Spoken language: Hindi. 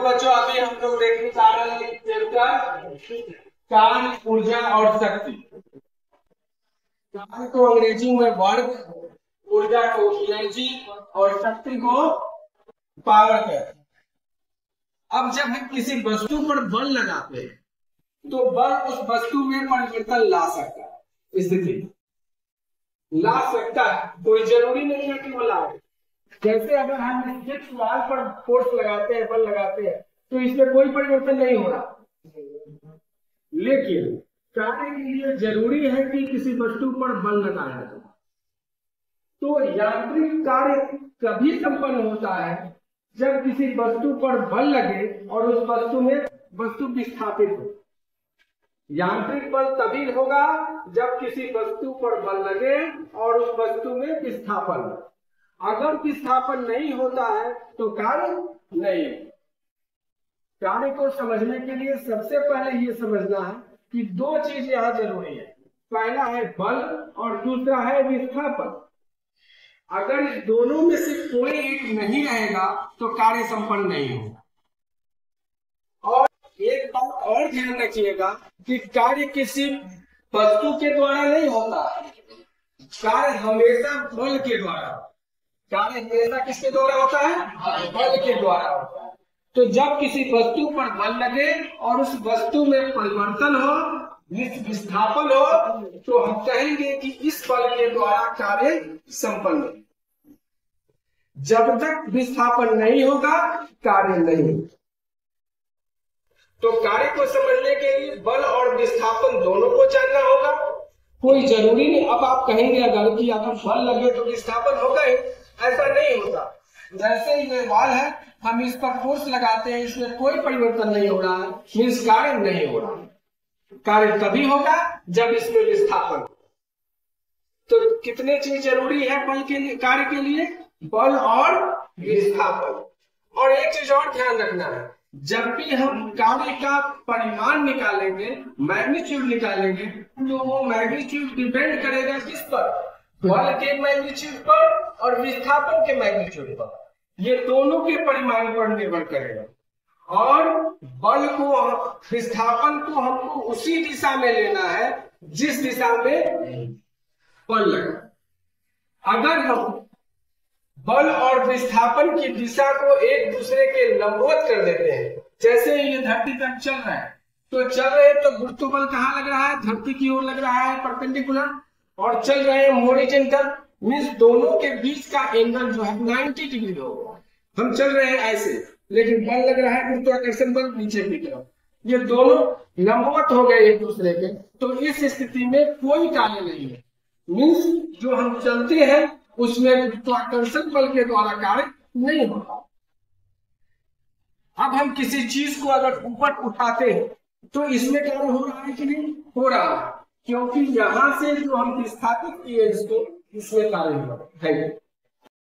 बच्चों अभी हम लोग देखने जा रहे हैं चैप्टर कार्य, ऊर्जा और शक्ति। कार्य को अंग्रेजी में वर्क, ऊर्जा को एनर्जी और शक्ति को पावर कहते हैं। अब जब हम किसी वस्तु पर बल लगाते हैं तो बल उस वस्तु में परिवर्तन ला सकता है, स्थिति ला सकता है, कोई जरूरी नहीं है कि वो लाए। जैसे अगर हम जिस वाल पर फोर्स लगाते हैं, बल लगाते हैं, तो इसमें कोई परिवर्तन नहीं हो रहा। लेकिन कार्य के लिए जरूरी है कि किसी वस्तु पर बल लगाया जाए। तो यांत्रिक कार्य कभी संपन्न होता है जब किसी वस्तु पर बल लगे और उस वस्तु में वस्तु विस्थापित हो। यांत्रिक बल तभी होगा जब किसी वस्तु पर बल लगे और उस वस्तु में विस्थापन हो। अगर विस्थापन नहीं होता है तो कार्य नहीं। कार्य को समझने के लिए सबसे पहले ये समझना है कि दो चीज यहाँ जरूरी है। पहला है बल और दूसरा है विस्थापन। अगर इस दोनों में से कोई एक नहीं रहेगा तो कार्य संपन्न नहीं होगा। और एक बात और ध्यान रखिएगा कि कार्य किसी वस्तु के द्वारा नहीं होता, कार्य हमेशा बल के द्वारा। कार्य हमेशा किसके द्वारा होता है? बल के द्वारा होता है। तो जब किसी वस्तु पर बल लगे और उस वस्तु में परिवर्तन हो, विस्थापन हो, तो हम कहेंगे कि इस बल के द्वारा कार्य संपन्न है। जब तक विस्थापन नहीं होगा कार्य नहीं। तो कार्य को समझने के लिए बल और विस्थापन दोनों को जानना होगा। कोई जरूरी नहीं। अब आप कहेंगे अगर कि अगर बल लगे तो विस्थापन होगा ही, ऐसा नहीं होता। जैसे ये वाल है, हम इस पर फोर्स लगाते हैं, इसमें कोई परिवर्तन नहीं हो रहा है, मीन्स कार्य नहीं हो रहा। कार्य तभी होगा जब इसमें विस्थापन हो। तो कितने चीज जरूरी है बल के लिए, कार्य के लिए? बल और विस्थापन। और एक चीज और ध्यान रखना है, जब भी हम कार्य का परिमाण निकालेंगे, मैग्नीट्यूड निकालेंगे, तो वो मैग्नीट्यूड डिपेंड करेगा किस पर? बल के मैग्नीट्यूड पर और विस्थापन के मैग्नीट्यूड पर। ये दोनों के परिमाण पर निर्भर करेगा। और बल को, विस्थापन को हमको उसी दिशा में लेना है जिस दिशा में बल लगा। अगर हम बल और विस्थापन की दिशा को एक दूसरे के लंबवत कर देते हैं, जैसे ये धरती पर चल रहा है, तो चल रहे तो गुरुत्व बल कहाँ लग रहा है? धरती की ओर लग रहा है, परपेंडिकुलर। और चल रहे हैं हॉरिजॉन्टल, मींस दोनों के बीच का एंगल जो है 90 डिग्री होगा। हम चल रहे हैं ऐसे, लेकिन बल लग रहा है गुरुत्वाकर्षण बल नीचे की तरफ, ये दोनों लंबवत हो गए एक दूसरे के। तो इस स्थिति में कोई कार्य नहीं है, मींस जो हम चलते हैं उसमें गुरुत्वाकर्षण बल के द्वारा कार्य नहीं होता। अब हम किसी चीज को अगर ऊपर उठाते हैं तो इसमें कार्य हो रहा है कि नहीं? हो रहा है, क्योंकि यहां से जो हम विस्थापित किए इसको, इसमें कार्य हो रहा है।